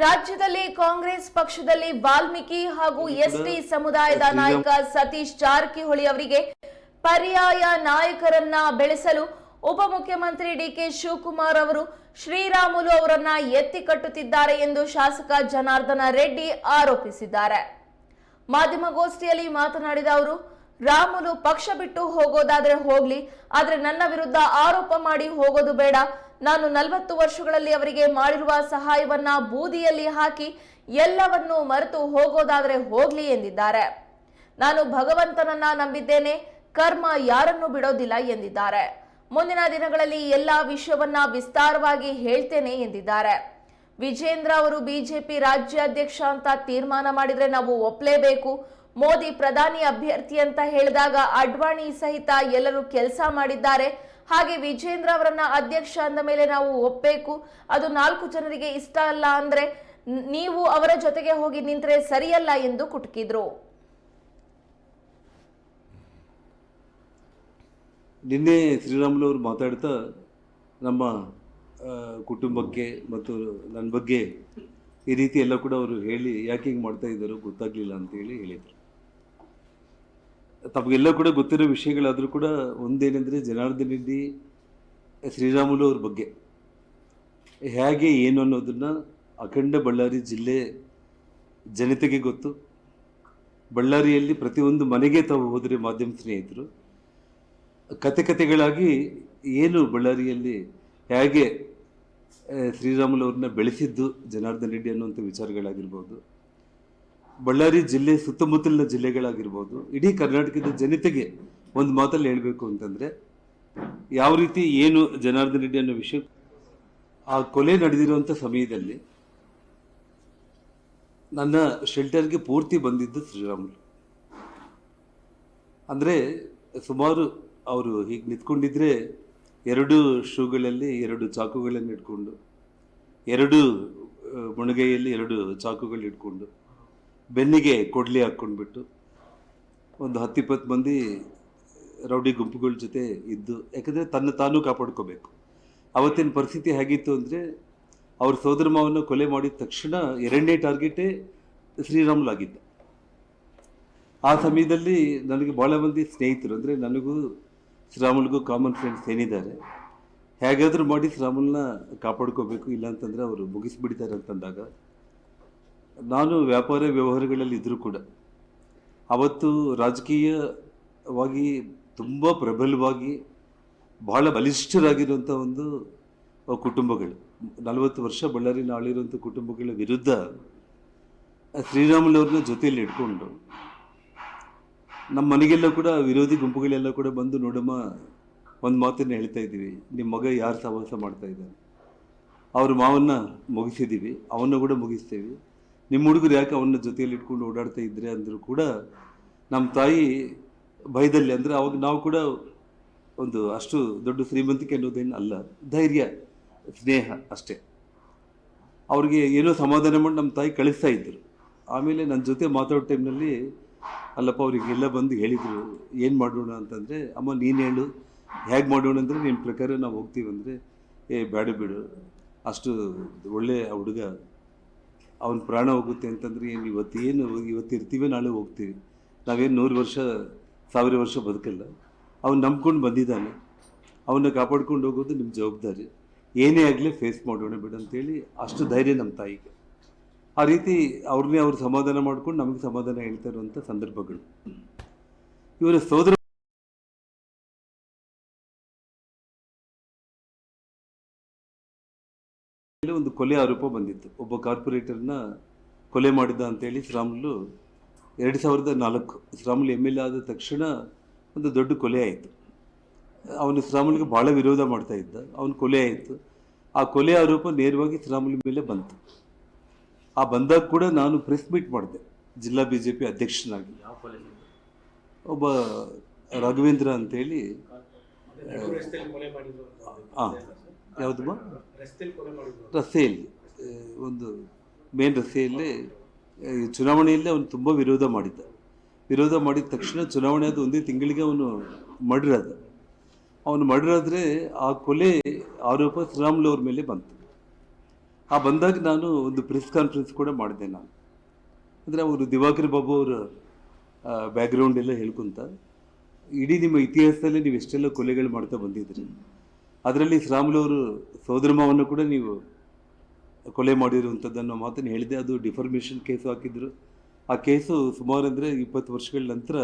ರಾಜ್ಯದಲ್ಲಿ ಕಾಂಗ್ರೆಸ್ ಪಕ್ಷದಲ್ಲಿ ವಾಲ್ಮೀಕಿ ಹಾಗೂ ಎಸ್ಟಿ ಸಮುದಾಯದ ನಾಯಕ ಸತೀಶ್ ಜಾರಕಿಹೊಳಿ ಅವರಿಗೆ ಪರ್ಯಾಯ ನಾಯಕರನ್ನ ಬೆಳೆಸಲು ಉಪಮುಖ್ಯಮಂತ್ರಿ ಡಿಕೆ ಶಿವಕುಮಾರ್ ಅವರು ಶ್ರೀರಾಮುಲು ಅವರನ್ನ ಎತ್ತಿ ಕಟ್ಟುತ್ತಿದ್ದಾರೆ ಎಂದು ಶಾಸಕ ಜನಾರ್ದನ ರೆಡ್ಡಿ ಆರೋಪಿಸಿದ್ದಾರೆ. ಮಾಧ್ಯಮಗೋಷ್ಠಿಯಲ್ಲಿ ಮಾತನಾಡಿದ ಅವರು, ರಾಮುಲು ಪಕ್ಷ ಬಿಟ್ಟು ಹೋಗೋದಾದ್ರೆ ಹೋಗ್ಲಿ, ಆದ್ರೆ ನನ್ನ ವಿರುದ್ಧ ಆರೋಪ ಮಾಡಿ ಹೋಗೋದು ಬೇಡ. ನಾನು 40 ವರ್ಷಗಳಲ್ಲಿ ಅವರಿಗೆ ಮಾಡಿರುವ ಸಹಾಯವನ್ನ ಬೂದಿಯಲ್ಲಿ ಹಾಕಿ ಎಲ್ಲವನ್ನೂ ಮರೆತು ಹೋಗೋದಾದ್ರೆ ಹೋಗ್ಲಿ ಎಂದಿದ್ದಾರೆ. ನಾನು ಭಗವಂತನನ್ನ ನಂಬಿದ್ದೇನೆ, ಕರ್ಮ ಯಾರನ್ನೂ ಬಿಡೋದಿಲ್ಲ ಎಂದಿದ್ದಾರೆ. ಮುಂದಿನ ದಿನಗಳಲ್ಲಿ ಎಲ್ಲಾ ವಿಷಯವನ್ನ ವಿಸ್ತಾರವಾಗಿ ಹೇಳ್ತೇನೆ ಎಂದಿದ್ದಾರೆ. ವಿಜೇಂದ್ರ ಅವರು ಬಿಜೆಪಿ ರಾಜ್ಯಾಧ್ಯಕ್ಷ ಅಂತ ತೀರ್ಮಾನ ಮಾಡಿದ್ರೆ ನಾವು ಒಪ್ಲೇಬೇಕು. ಮೋದಿ ಪ್ರಧಾನಿ ಅಭ್ಯರ್ಥಿ ಅಂತ ಹೇಳಿದಾಗ ಅಡ್ವಾಣಿ ಸಹಿತ ಎಲ್ಲರೂ ಕೆಲಸ ಮಾಡಿದ್ದಾರೆ. ಹಾಗೆ ವಿಜೇಂದ್ರ ಅವರನ್ನ ಅಧ್ಯಕ್ಷ ಅಂದ ಮೇಲೆ ನಾವು ಒಪ್ಪಬೇಕು. ಅದು 4 ಜನರಿಗೆ ಇಷ್ಟ ಅಲ್ಲ ಅಂದ್ರೆ ನೀವು ಅವರ ಜೊತೆಗೆ ಹೋಗಿ ನಿಂತರೆ ಸರಿಯಲ್ಲ ಎಂದು ಕುಟುಕಿದ್ರು. ನಿನ್ನೆ ಶ್ರೀರಾಮುಲು ಅವರು ಮಾತಾಡ್ತಾ ನಮ್ಮ ಕುಟುಂಬಕ್ಕೆ ಮತ್ತು ನನ್ನ ಬಗ್ಗೆ ಈ ರೀತಿ ಎಲ್ಲ ಕೂಡ ಅವರು ಹೇಳಿ ಯಾಕೆ ಹಿಂಗೆ ಮಾಡ್ತಾ ಇದ್ದಾರೋ ಗೊತ್ತಾಗ್ಲಿಲ್ಲ ಅಂತೇಳಿ ಹೇಳಿದರು. ತಮಗೆಲ್ಲ ಕೂಡ ಗೊತ್ತಿರೋ ವಿಷಯಗಳಾದರೂ ಕೂಡ ಒಂದೇನೆಂದರೆ ಜನಾರ್ದನ ರೆಡ್ಡಿ ಶ್ರೀರಾಮುಲು ಅವ್ರ ಬಗ್ಗೆ ಹೇಗೆ ಏನು ಅನ್ನೋದನ್ನು ಅಖಂಡ ಬಳ್ಳಾರಿ ಜಿಲ್ಲೆ ಜನತೆಗೆ ಗೊತ್ತು. ಬಳ್ಳಾರಿಯಲ್ಲಿ ಪ್ರತಿಯೊಂದು ಮನೆಗೆ ತಾವು ಹೋದರೆ ಮಾಧ್ಯಮ ಸ್ನೇಹಿತರು ಕತೆಗಳಾಗಿ ಏನು ಬಳ್ಳಾರಿಯಲ್ಲಿ ಹೇಗೆ ಶ್ರೀರಾಮುಲು ಅವ್ರನ್ನ ಬೆಳೆಸಿದ್ದು ಜನಾರ್ದನ ರೆಡ್ಡಿ ಅನ್ನುವಂಥ ವಿಚಾರಗಳಾಗಿರ್ಬೋದು, ಬಳ್ಳಾರಿ ಜಿಲ್ಲೆ ಸುತ್ತಮುತ್ತಲಿನ ಜಿಲ್ಲೆಗಳಾಗಿರ್ಬೋದು, ಇಡೀ ಕರ್ನಾಟಕದ ಜನತೆಗೆ ಒಂದು ಮಾತಲ್ಲಿ ಹೇಳಬೇಕು ಅಂತಂದರೆ ಯಾವ ರೀತಿ ಏನು ಜನಾರ್ದನ ರೆಡ್ಡಿ ಅನ್ನೋ ವಿಷಯ ಆ ಕೊಲೆ ನಡೆದಿರುವಂಥ ಸಮಯದಲ್ಲಿ ನನ್ನ ಶೆಲ್ಟರ್ಗೆ ಪೂರ್ತಿ ಬಂದಿದ್ದು ಶ್ರೀರಾಮುಲು. ಅಂದರೆ ಸುಮಾರು ಅವರು ಹೀಗೆ ನಿಂತ್ಕೊಂಡಿದ್ರೆ 2 ಶೂಗಳಲ್ಲಿ 2 ಚಾಕುಗಳನ್ನು ಇಟ್ಕೊಂಡು, 2 ಮುಣಗೈಯಲ್ಲಿ 2 ಚಾಕುಗಳು ಇಟ್ಕೊಂಡು, ಬೆನ್ನಿಗೆ ಕೊಡ್ಲಿ ಹಾಕ್ಕೊಂಡ್ಬಿಟ್ಟು ಒಂದು 10-20 ಮಂದಿ ರೌಡಿ ಗುಂಪುಗಳ ಜೊತೆ ಇದ್ದು, ಯಾಕಂದರೆ ತಾನೂ ಕಾಪಾಡ್ಕೋಬೇಕು. ಅವತ್ತಿನ ಪರಿಸ್ಥಿತಿ ಹೇಗಿತ್ತು ಅಂದರೆ ಅವ್ರ ಸೋದರ ಮಾವನ ಕೊಲೆ ಮಾಡಿದ ತಕ್ಷಣ 2ನೇ ಟಾರ್ಗೆಟೇ ಶ್ರೀರಾಮುಲು ಆಗಿದ್ದ. ಆ ಸಮಯದಲ್ಲಿ ನನಗೆ ಭಾಳ ಮಂದಿ ಸ್ನೇಹಿತರು, ಅಂದರೆ ನನಗೂ ಶ್ರೀರಾಮುಲ್ಗೂ ಕಾಮನ್ ಫ್ರೆಂಡ್ಸ್ ಏನಿದ್ದಾರೆ, ಹೇಗಾದರೂ ಮಾಡಿ ಶ್ರೀರಾಮುಲನ್ನ ಕಾಪಾಡ್ಕೋಬೇಕು, ಇಲ್ಲಾಂತಂದರೆ ಅವರು ಮುಗಿಸ್ಬಿಡ್ತಾರೆ ಅಂತಂದಾಗ ನಾನು ವ್ಯಾಪಾರ ವ್ಯವಹಾರಗಳಲ್ಲಿ ಇದ್ದರೂ ಕೂಡ ಅವತ್ತು ರಾಜಕೀಯವಾಗಿ ತುಂಬ ಪ್ರಬಲವಾಗಿ ಭಾಳ ಬಲಿಷ್ಠರಾಗಿರುವಂಥ ಒಂದು ಕುಟುಂಬಗಳು, 40 ವರ್ಷ ಬಳ್ಳಾರಿನ ಆಳಿರುವಂಥ ಕುಟುಂಬಗಳ ವಿರುದ್ಧ ಶ್ರೀರಾಮುಲು ಅವ್ರನ್ನ ಜೊತೆಯಲ್ಲಿ ಇಟ್ಕೊಂಡು ನಮ್ಮ ಮನೆಗೆಲ್ಲ ಕೂಡ ವಿರೋಧಿ ಗುಂಪುಗಳೆಲ್ಲ ಕೂಡ ಬಂದು ನೋಡಮ್ಮ ಒಂದು ಮಾತನ್ನು ಹೇಳ್ತಾ ಇದ್ದೀವಿ, ನಿಮ್ಮ ಮಗ ಯಾರು ಸಹವಾಸ ಮಾಡ್ತಾ ಇದ್ದಾರೆ, ಅವ್ರ ಮಾವನ್ನ ಮುಗಿಸಿದ್ದೀವಿ, ಅವನ್ನ ಕೂಡ ಮುಗಿಸ್ತೇವೆ, ನಿಮ್ಮ ಹುಡುಗರು ಯಾಕೆ ಅವನ್ನ ಜೊತೆಯಲ್ಲಿ ಇಟ್ಕೊಂಡು ಓಡಾಡ್ತಾ ಇದ್ರೆ ಅಂದರೂ ಕೂಡ ನಮ್ಮ ತಾಯಿ ಭಯದಲ್ಲಿ, ಅಂದರೆ ಅವಾಗ ನಾವು ಕೂಡ ಒಂದು ಅಷ್ಟು ದೊಡ್ಡ ಶ್ರೀಮಂತಿಕೆ ಅನ್ನೋದೇನು ಅಲ್ಲ, ಧೈರ್ಯ ಸ್ನೇಹ ಅಷ್ಟೇ. ಅವ್ರಿಗೆ ಏನೋ ಸಮಾಧಾನ ಮಾಡಿ ನಮ್ಮ ತಾಯಿ ಕಳಿಸ್ತಾ ಇದ್ದರು. ಆಮೇಲೆ ನನ್ನ ಜೊತೆ ಮಾತಾಡೋ ಟೈಮ್ನಲ್ಲಿ ಅಲ್ಲಪ್ಪ ಅವರಿಗೆಲ್ಲ ಬಂದು ಹೇಳಿದರು ಏನು ಮಾಡೋಣ ಅಂತಂದರೆ, ಅಮ್ಮ ನೀನು ಹೇಳು ಹೇಗೆ ಮಾಡೋಣ ಅಂದರೆ ನಿಮ್ಮ ಪ್ರಕಾರ ನಾವು ಹೋಗ್ತೀವಿ ಅಂದರೆ, ಬೇಡ ಬಿಡು, ಅಷ್ಟು ಒಳ್ಳೆಯ ಹುಡುಗ, ಅವನ ಪ್ರಾಣ ಹೋಗುತ್ತೆ ಅಂತಂದರೆ ಏನು ಇವತ್ತು ಇರ್ತೀವಿ ನಾಳೆ ಹೋಗ್ತೀವಿ, ನಾವೇನು 100 ವರ್ಷ 1000 ವರ್ಷ ಬದುಕಲ್ಲ, ಅವ್ನು ನಂಬ್ಕೊಂಡು ಬಂದಿದ್ದಾನೆ, ಅವನ್ನ ಕಾಪಾಡ್ಕೊಂಡು ಹೋಗೋದು ನಿಮ್ಮ ಜವಾಬ್ದಾರಿ, ಏನೇ ಆಗಲಿ ಫೇಸ್ ಮಾಡೋಣ ಬಿಡು ಅಂತೇಳಿ ಅಷ್ಟು ಧೈರ್ಯ ನಮ್ಮ ತಾಯಿಗೆ. ಆ ರೀತಿ ಅವ್ರನ್ನೇ ಅವ್ರು ಸಮಾಧಾನ ಮಾಡ್ಕೊಂಡು ನಮಗೆ ಸಮಾಧಾನ ಹೇಳ್ತಾ ಇರುವಂಥ ಸಂದರ್ಭಗಳು. ಇವರ ಸೋದರ ಒಂದು ಕೊಲೆ ಆರೋಪ ಬಂದಿತ್ತು, ಒಬ್ಬ ಕಾರ್ಪೊರೇಟರ್ನ ಕೊಲೆ ಮಾಡಿದ್ದ ಅಂತೇಳಿ ಶ್ರೀರಾಮುಲು 2004 ಶ್ರೀರಾಮುಲು MLA ಆದ ತಕ್ಷಣ ಒಂದು ದೊಡ್ಡ ಕೊಲೆ ಆಯಿತು. ಅವನು ಶ್ರೀರಾಮುಲಿಗೆ ಭಾಳ ವಿರೋಧ ಮಾಡ್ತಾ ಇದ್ದ, ಅವನು ಕೊಲೆ ಆಯಿತು. ಆ ಕೊಲೆ ಆರೋಪ ನೇರವಾಗಿ ಶ್ರೀರಾಮುಲು ಮೇಲೆ ಬಂತು. ಆ ಬಂದಾಗ ಕೂಡ ನಾನು ಪ್ರೆಸ್ ಮೀಟ್ ಮಾಡಿದೆ ಜಿಲ್ಲಾ BJP ಅಧ್ಯಕ್ಷನಾಗಿ. ಒಬ್ಬ ರಾಘವೇಂದ್ರ ಅಂತೇಳಿ, ಯಾವುದಮ್ಮ ರಸ್ತೆಯಲ್ಲಿ, ಒಂದು ಮೇನ್ ರಸ್ತೆಯಲ್ಲೇ ಚುನಾವಣೆಯಲ್ಲೇ ಅವನು ತುಂಬ ವಿರೋಧ ಮಾಡಿದ ತಕ್ಷಣ ಚುನಾವಣೆ ಆದ ಒಂದೇ ತಿಂಗಳಿಗೆ ಅವನು ಮರ್ಡರ್ ಆದ. ಅವನು ಮರ್ಡರ್ ಆದರೆ ಆ ಕೊಲೆ ಆರೋಪ ಶ್ರೀರಾಮುಲು ಅವ್ರ ಮೇಲೆ ಬಂತು. ಆ ಬಂದಾಗ ನಾನು ಒಂದು ಪ್ರೆಸ್ ಕಾನ್ಫರೆನ್ಸ್ ಕೂಡ ಮಾಡಿದೆ ನಾನು. ಅಂದರೆ ಅವರು ದಿವಾಕರ್ ಬಾಬು ಅವರ ಬ್ಯಾಕ್ಗ್ರೌಂಡ್ ಎಲ್ಲ ಹೇಳ್ಕೊತ ಇಡೀ ನಿಮ್ಮ ಇತಿಹಾಸದಲ್ಲಿ ನೀವು ಎಷ್ಟೆಲ್ಲ ಕೊಲೆಗಳು ಮಾಡ್ತಾ ಬಂದಿದ್ರಿ, ಅದರಲ್ಲಿ ಶ್ರೀರಾಮುಲು ಅವರು ಸೋದರ ಮಾವನ್ನು ಕೂಡ ನೀವು ಕೊಲೆ ಮಾಡಿರುವಂಥದ್ದನ್ನು ಮಾತನ್ನು ಹೇಳಿದೆ. ಅದು ಡಿಫಾರ್ಮೇಷನ್ ಕೇಸು ಹಾಕಿದ್ರು. ಆ ಕೇಸು ಸುಮಾರು ಅಂದರೆ 20 ವರ್ಷಗಳ ನಂತರ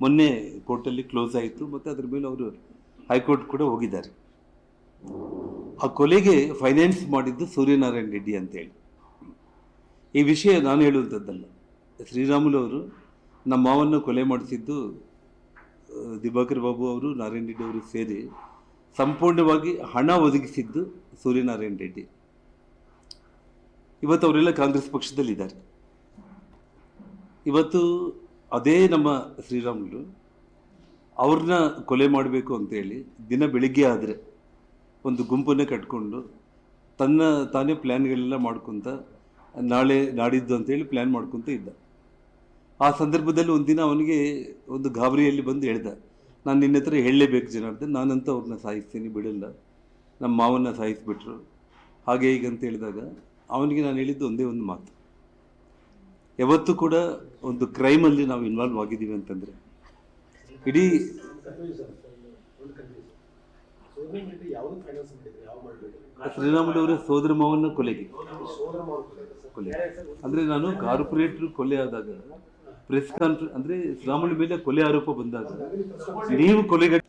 ಮೊನ್ನೆ ಕೋರ್ಟಲ್ಲಿ ಕ್ಲೋಸ್ ಆಯಿತು ಮತ್ತು ಅದ್ರ ಮೇಲೆ ಅವರು ಹೈಕೋರ್ಟ್ ಕೂಡ ಹೋಗಿದ್ದಾರೆ. ಆ ಕೊಲೆಗೆ ಫೈನಾನ್ಸ್ ಮಾಡಿದ್ದು ಸೂರ್ಯನಾರಾಯಣ ರೆಡ್ಡಿ ಅಂತೇಳಿ. ಈ ವಿಷಯ ನಾನು ಹೇಳುವಂಥದ್ದಲ್ಲ, ಶ್ರೀರಾಮುಲು ಅವರು ನಮ್ಮ ಮಾವನ್ನು ಕೊಲೆ ಮಾಡಿಸಿದ್ದು ದಿವಾಕರ್ ಬಾಬು ಅವರು, ನಾರಾಯಣ ರೆಡ್ಡಿ ಅವರು ಸೇರಿ ಸಂಪೂರ್ಣವಾಗಿ ಹಣ ಒದಗಿಸಿದ್ದು ಸೂರ್ಯನಾರಾಯಣ ರೆಡ್ಡಿ. ಇವತ್ತು ಅವರೆಲ್ಲ ಕಾಂಗ್ರೆಸ್ ಪಕ್ಷದಲ್ಲಿದ್ದಾರೆ. ಇವತ್ತು ಅದೇ ನಮ್ಮ ಶ್ರೀರಾಮುಲು ಅವ್ರನ್ನ ಕೊಲೆ ಮಾಡಬೇಕು ಅಂತೇಳಿ ದಿನ ಬೆಳಿಗ್ಗೆ ಆದರೆ ಒಂದು ಗುಂಪನ್ನೇ ಕಟ್ಕೊಂಡು ತಾನೇ ಪ್ಲ್ಯಾನ್ಗಳೆಲ್ಲ ಮಾಡ್ಕೊತ ನಾಳೆ ನಾಡಿದ್ದು ಅಂತೇಳಿ ಪ್ಲ್ಯಾನ್ ಮಾಡ್ಕೊತ ಇದ್ದ. ಆ ಸಂದರ್ಭದಲ್ಲಿ ಒಂದಿನ ಅವನಿಗೆ ಒಂದು ಗಾಬರಿಯಲ್ಲಿ ಬಂದು ಹೇಳ್ದ, ನಾನು ನಿನ್ನ ಹತ್ರ ಹೇಳಲೇಬೇಕು ಜನಾರ್ದನ್, ನಾನಂತ ಅವ್ರನ್ನ ಸಾಯಿಸ್ತೀನಿ, ಬಿಡಲ್ಲ, ನಮ್ಮ ಮಾವನ್ನ ಸಾಯಿಸಿಬಿಟ್ರು ಹಾಗೆ ಹೀಗೆ ಅಂತ ಹೇಳಿದಾಗ ಅವನಿಗೆ ನಾನು ಹೇಳಿದ್ದು ಒಂದೇ ಒಂದು ಮಾತು, ಯಾವತ್ತೂ ಕೂಡ ಒಂದು ಕ್ರೈಮಲ್ಲಿ ನಾವು ಇನ್ವಾಲ್ವ್ ಆಗಿದ್ದೀವಿ ಅಂತಂದರೆ ಇಡೀ ಶ್ರೀರಾಮುಲು ಅವರ ಸೋದರ ಮಾವನ ಕೊಲೆ ಅಂದರೆ ನಾನು ಕಾರ್ಪೊರೇಟ್ರು ಕೊಲೆ ಆದಾಗ ಪ್ರೆಸ್ ಕಾನ್ಫರೆನ್ಸ್ ಅಂದರೆ ಶ್ರೀರಾಮುಲು ಮೇಲೆ ಕೊಲೆ ಆರೋಪ ಬಂದಾಗ ನೀವು ಕೊಲೆಗಟ್ಟ